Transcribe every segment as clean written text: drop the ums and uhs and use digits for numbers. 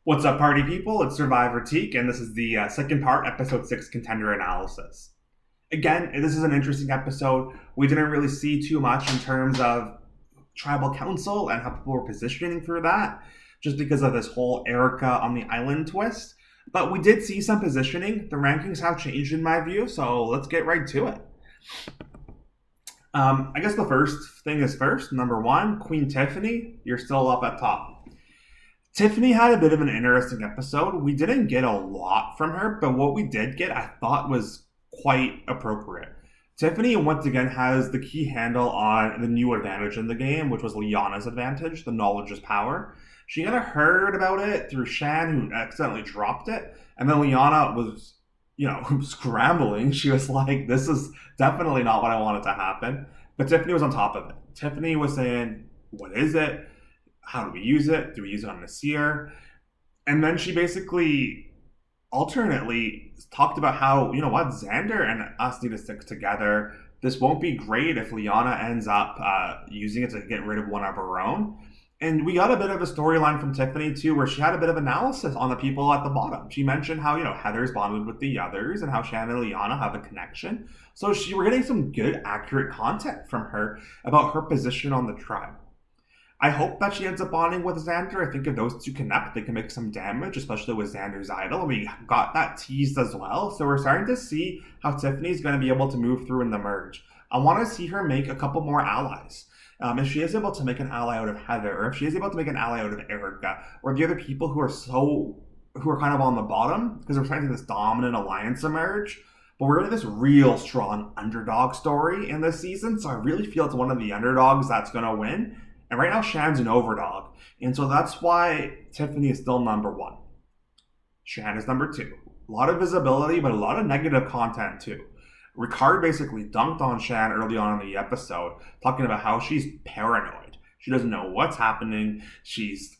What's up, party people? It's Survivor Teek, and this is the second part, episode 6, Contender Analysis. Again, this is an interesting episode. We didn't really see too much in terms of tribal council and how people were positioning for that, just because of this whole Erika on the island twist. But we did see some positioning. The rankings have changed in my view, so let's get right to it. I guess the first thing is first. Number one, Queen Tiffany, you're still up at top. Tiffany had a bit of an interesting episode. We didn't get a lot from her, but what we did get, I thought, was quite appropriate. Tiffany, once again, has the key handle on the new advantage in the game, which was Liana's advantage, the knowledge is power. She kind of heard about it through Shan, who accidentally dropped it, and then Liana was, scrambling. She was like, this is definitely not what I wanted to happen. But Tiffany was on top of it. Tiffany was saying, what is it? How do we use it? Do we use it on Naseer? And then she basically alternately talked about how, Xander and us need to stick together. This won't be great if Liana ends up using it to get rid of one of her own. And we got a bit of a storyline from Tiffany, too, where she had a bit of analysis on the people at the bottom. She mentioned how, Heather's bonded with the others and how Shan and Liana have a connection. So we're getting some good, accurate content from her about her position on the tribe. I hope that she ends up bonding with Xander. I think if those two connect, they can make some damage, especially with Xander's idol. We got that teased as well. So we're starting to see how Tiffany's going to be able to move through in the merge. I want to see her make a couple more allies. If she is able to make an ally out of Heather, or if she is able to make an ally out of Erika, or the other people who are kind of on the bottom, because we're starting to see this dominant alliance emerge. But we're getting this real strong underdog story in this season. So I really feel it's one of the underdogs that's going to win. And right now, Shan's an overdog. And so that's why Tiffany is still number one. Shan is number two. A lot of visibility, but a lot of negative content too. Ricard basically dunked on Shan early on in the episode, talking about how she's paranoid. She doesn't know what's happening. She's,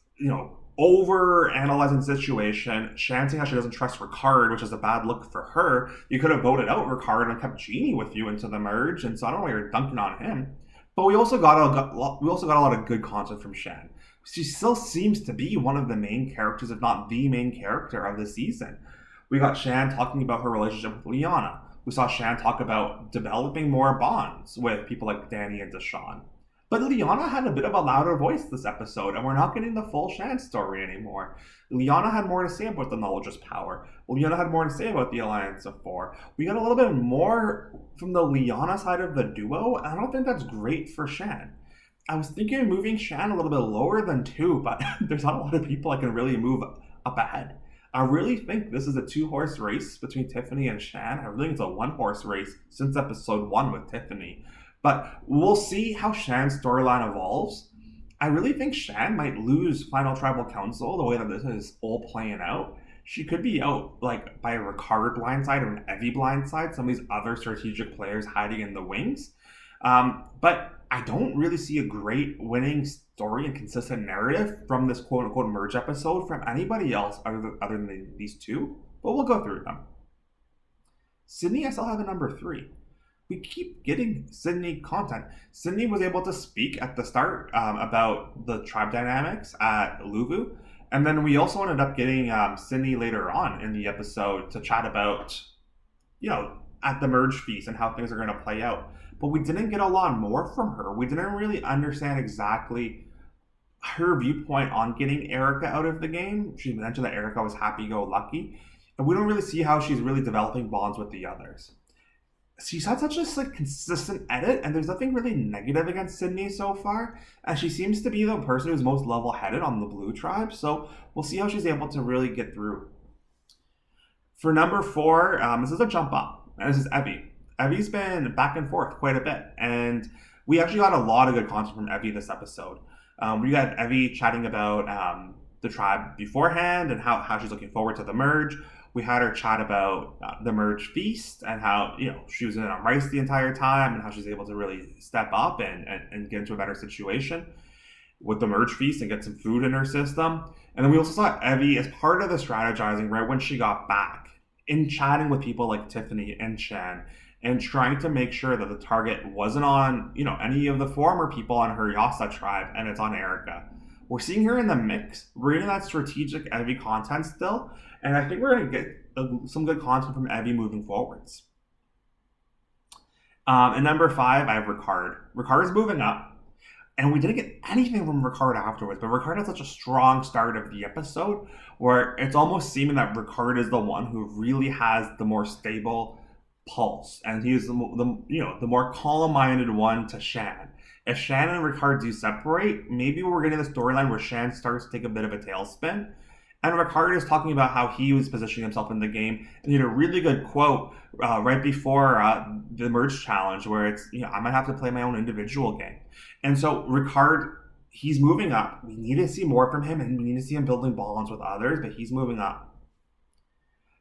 over analyzing the situation. Shan saying how she doesn't trust Ricard, which is a bad look for her. You could have voted out Ricard and kept Genie with you into the merge, and so I don't know why you're dunking on him. But we also got a lot of good content from Shan. She still seems to be one of the main characters, if not the main character of the season. We got Shan talking about her relationship with Liana. We saw Shan talk about developing more bonds with people like Danny and Deshawn. But Liana had a bit of a louder voice this episode, and we're not getting the full Shan story anymore. Liana had more to say about the knowledge is power. Liana had more to say about the Alliance of Four. We got a little bit more from the Liana side of the duo, and I don't think that's great for Shan. I was thinking of moving Shan a little bit lower than 2, but there's not a lot of people I can really move up ahead. I really think this is a 2-horse race between Tiffany and Shan. I really think it's a 1-horse race since episode 1 with Tiffany. But we'll see how Shan's storyline evolves. I really think Shan might lose Final Tribal Council the way that this is all playing out. She could be out by a Ricard blindside or an Evvie blindside, some of these other strategic players hiding in the wings. But I don't really see a great winning story and consistent narrative from this quote-unquote merge episode from anybody else other than these two. But we'll go through them. Sydney, I still have a number 3. We keep getting Sydney content. Sydney was able to speak at the start about the tribe dynamics at Luvu. And then we also ended up getting Sydney later on in the episode to chat about, at the merge feast and how things are going to play out. But we didn't get a lot more from her. We didn't really understand exactly her viewpoint on getting Erika out of the game. She mentioned that Erika was happy-go-lucky. And we don't really see how she's really developing bonds with the others. She's had such a consistent edit, and there's nothing really negative against Sydney so far, and she seems to be the person who's most level-headed on the Blue Tribe, so we'll see how she's able to really get through. For number 4, this is a jump up, and this is Evvie. Evvie's been back and forth quite a bit, and we actually got a lot of good content from Evvie this episode. We got Evvie chatting about the tribe beforehand and how she's looking forward to the merge. We had her chat about the merge feast and how, she was in on rice the entire time and how she's able to really step up and get into a better situation with the merge feast and get some food in her system. And then we also saw Evvie as part of the strategizing right when she got back in chatting with people like Tiffany and Shan and trying to make sure that the target wasn't on, any of the former people on her Yasa tribe and it's on Erika. We're seeing her in the mix. We're getting that strategic Evvie content still, and I think we're going to get some good content from Evvie moving forwards. And number 5, I have Ricard. Ricard is moving up. And we didn't get anything from Ricard afterwards, but Ricard had such a strong start of the episode where it's almost seeming that Ricard is the one who really has the more stable pulse, and he's the more calm-minded one to Shan. If Shan and Ricard do separate, maybe we're getting the storyline where Shan starts to take a bit of a tailspin. And Ricard is talking about how he was positioning himself in the game, and he had a really good quote right before the merge challenge where it's, I might have to play my own individual game. And so Ricard, he's moving up. We need to see more from him, and we need to see him building bonds with others, but he's moving up.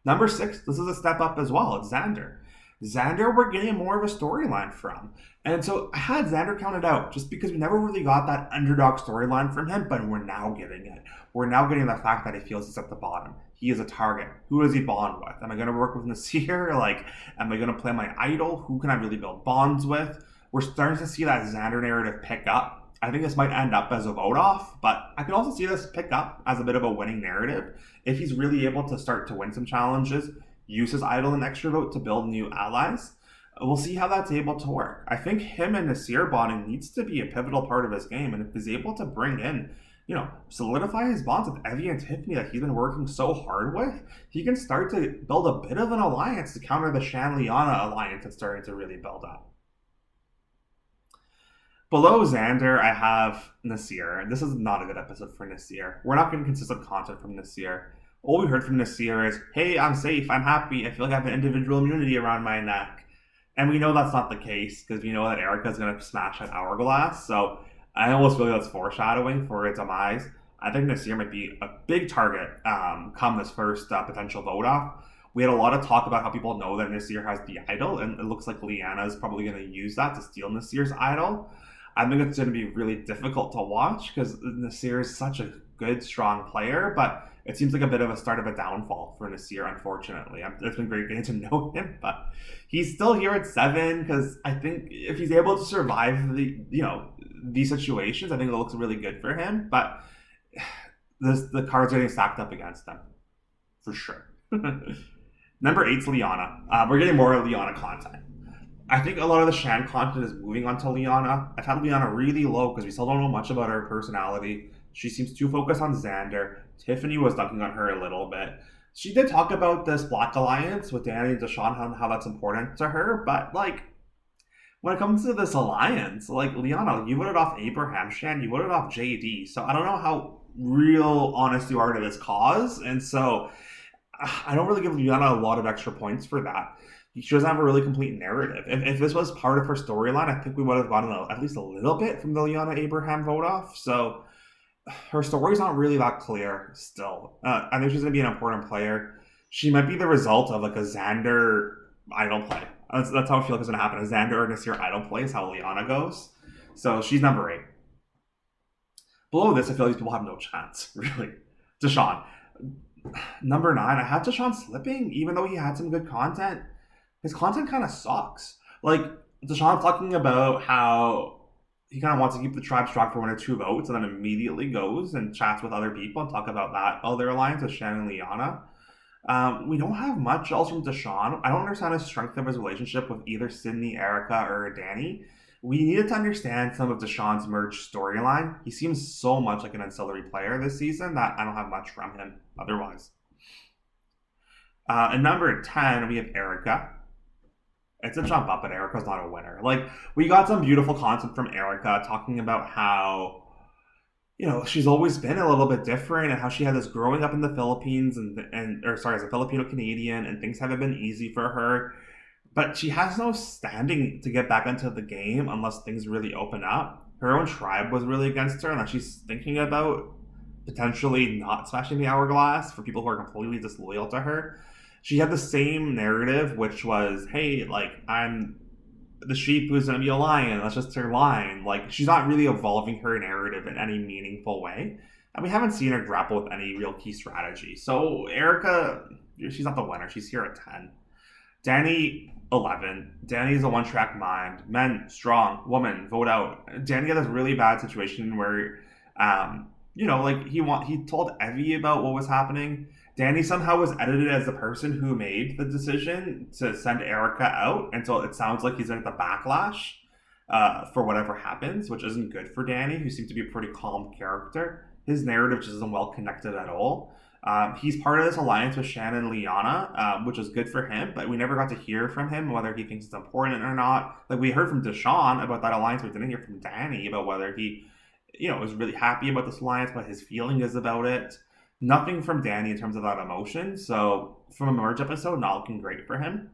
Number 6, this is a step up as well. It's Xander. Xander, we're getting more of a storyline from. And so I had Xander counted out just because we never really got that underdog storyline from him, but we're now getting it. We're now getting the fact that he feels he's at the bottom. He is a target. Who does he bond with? Am I going to work with Naseer? Am I going to play my idol? Who can I really build bonds with? We're starting to see that Xander narrative pick up. I think this might end up as a vote off, but I can also see this pick up as a bit of a winning narrative. If he's really able to start to win some challenges, use his idol and extra vote to build new allies, we'll see how that's able to work. I think him and Naseer bonding needs to be a pivotal part of his game, and if he's able to bring in, solidify his bonds with Evvie and Tiffany that he's been working so hard with, he can start to build a bit of an alliance to counter the Shan Liana alliance that's starting to really build up. Below Xander, I have Naseer. This is not a good episode for Naseer. We're not getting consistent content from Naseer. All we heard from Naseer is, hey, I'm safe, I'm happy, I feel like I have an individual immunity around my neck. And we know that's not the case, because we know that Erika is going to smash that hourglass, so I almost feel like that's foreshadowing for its demise. I think Naseer might be a big target come this first potential vote-off. We had a lot of talk about how people know that Naseer has the idol, and it looks like Lyanna is probably going to use that to steal Naseer's idol. I think it's going to be really difficult to watch, because Naseer is such a good, strong player, but it seems like a bit of a start of a downfall for Naseer, unfortunately. It's been great getting to know him, but he's still here at 7, because I think if he's able to survive these situations, I think it looks really good for him, but the cards are getting stacked up against them, for sure. Number 8's Liana. We're getting more Liana content. I think a lot of the Shan content is moving on to Liana. I've had Liana really low because we still don't know much about her personality. She seems too focused on Xander. Tiffany was dunking on her a little bit. She did talk about this Black Alliance with Danny and Deshawn, how that's important to her, but when it comes to this alliance, Liana, you voted off Abraham, Shan, you voted off JD, so I don't know how real honest you are to this cause, and so I don't really give Liana a lot of extra points for that. She doesn't have a really complete narrative. If this was part of her storyline, I think we would have gotten at least a little bit from the Liana Abraham vote off. So her story's not really that clear still. I think she's going to be an important player. She might be the result of a Xander idol play. That's how I feel like it's going to happen. A Xander or Naseer idol play is how Liana goes. So she's number 8. Below this, I feel like these people have no chance, really. Deshawn. Number 9, I have Deshawn slipping, even though he had some good content. His content kind of sucks. Deshaun talking about how he kind of wants to keep the tribe strong for 1 or 2 votes, and then immediately goes and chats with other people and talk about that other alliance with Shan and Liana. We don't have much else from Deshaun. I don't understand the strength of his relationship with either Sydney, Erika, or Danny. We needed to understand some of Deshaun's merge storyline. He seems so much like an ancillary player this season that I don't have much from him otherwise. And number 10, we have Erika. It's a jump up, but Erika's not a winner. We got some beautiful content from Erika talking about how, she's always been a little bit different and how she had this growing up in the Philippines as a Filipino Canadian, and things haven't been easy for her. But she has no standing to get back into the game unless things really open up. Her own tribe was really against her, and that she's thinking about potentially not smashing the hourglass for people who are completely disloyal to her. She had the same narrative, which was, hey, I'm the sheep who's going to be a lion. That's just her line. She's not really evolving her narrative in any meaningful way. And we haven't seen her grapple with any real key strategy. So Erika, she's not the winner. She's here at 10. Danny, 11. Danny's a one-track mind. Men, strong. Woman, vote out. Danny had this really bad situation where he told Evvie about what was happening. Danny somehow was edited as the person who made the decision to send Erika out, and so it sounds like he's in the backlash for whatever happens, which isn't good for Danny, who seems to be a pretty calm character. His narrative just isn't well connected at all. He's part of this alliance with Shan and Liana, which is good for him, but we never got to hear from him whether he thinks it's important or not. Like, we heard from Deshawn about that alliance, but we didn't hear from Danny about whether he, was really happy about this alliance, what his feeling is about it. Nothing from Danny in terms of that emotion. So, from a merge episode, not looking great for him.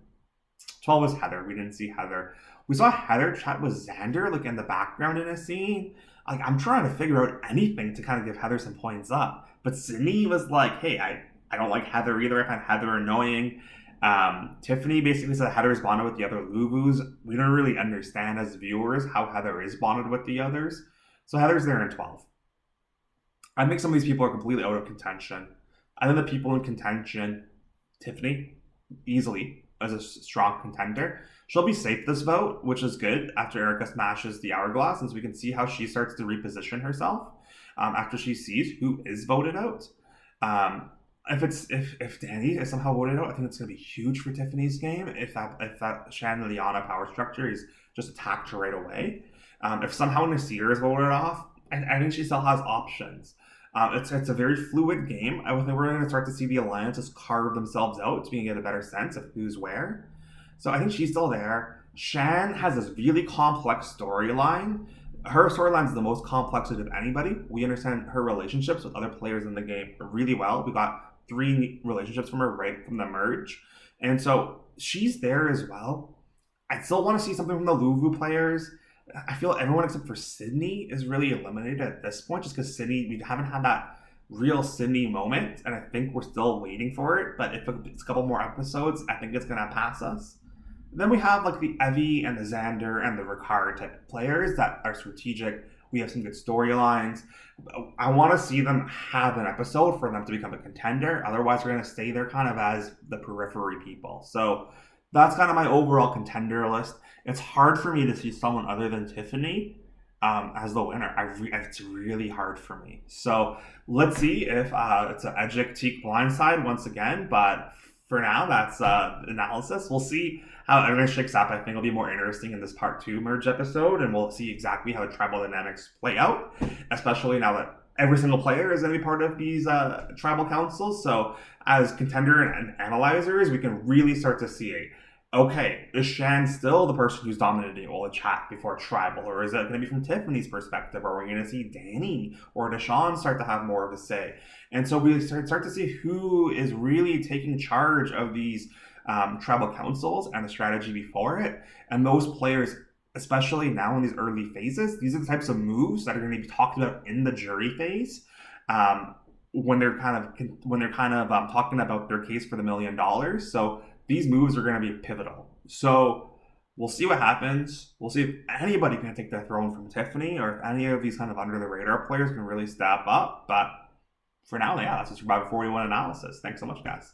12 was Heather. We didn't see Heather. We saw Heather chat with Xander, like, in the background in a scene. Like, I'm trying to figure out anything to kind of give Heather some points up. But Sydney was like, hey, I don't like Heather either. I find Heather annoying. Tiffany basically said Heather's bonded with the other Luvus. We don't really understand as viewers how Heather is bonded with the others. So Heather's there in 12. I think some of these people are completely out of contention. I think the people in contention, Tiffany, easily, as a strong contender. She'll be safe this vote, which is good after Erika smashes the hourglass, and so we can see how she starts to reposition herself after she sees who is voted out. If Danny is somehow voted out, I think it's going to be huge for Tiffany's game. If that Shan and Liana power structure is just attacked right away. If somehow Naseer is voted off, I think she still has options. It's a very fluid game. I think we're going to start to see the alliances carve themselves out so we can get a better sense of who's where. So I think she's still there. Shan has this really complex storyline. Her storyline is the most complex of anybody. We understand her relationships with other players in the game really well. We got 3 relationships from her right from the merge. And so she's there as well. I still want to see something from the Luvu players. I feel everyone except for Sydney is really eliminated at this point, just because Sydney, we haven't had that real Sydney moment, and I think we're still waiting for it. But if it's a couple more episodes, I think it's going to pass us. Then we have like the Evvie and the Xander and the Ricard type players that are strategic. We have some good storylines. I want to see them have an episode for them to become a contender. Otherwise, we're going to stay there kind of as the periphery people. So that's kind of my overall contender list. It's hard for me to see someone other than Tiffany as the winner. It's really hard for me. So let's see if it's an Edgic Teek blindside once again. But for now, that's analysis. We'll see how everything shakes up. I think it'll be more interesting in this part 2 merge episode, and we'll see exactly how the tribal dynamics play out, especially now that every single player is going to be part of these tribal councils. So as contender and analyzers, we can really start to see okay, is Shan still the person who's dominating all the chat before tribal, or is it going to be from Tiffany's perspective? Or are we going to see Danny or Deshawn start to have more of a say? And so we start to see who is really taking charge of these tribal councils and the strategy before it. And those players, especially now in these early phases, these are the types of moves that are going to be talked about in the jury phase. When they're kind of talking about their case for the $1 million. So these moves are going to be pivotal. So we'll see what happens. We'll see if anybody can take the throne from Tiffany, or if any of these kind of under the radar players can really step up. But for now, yeah, that's a Survivor 41 analysis. Thanks so much, guys.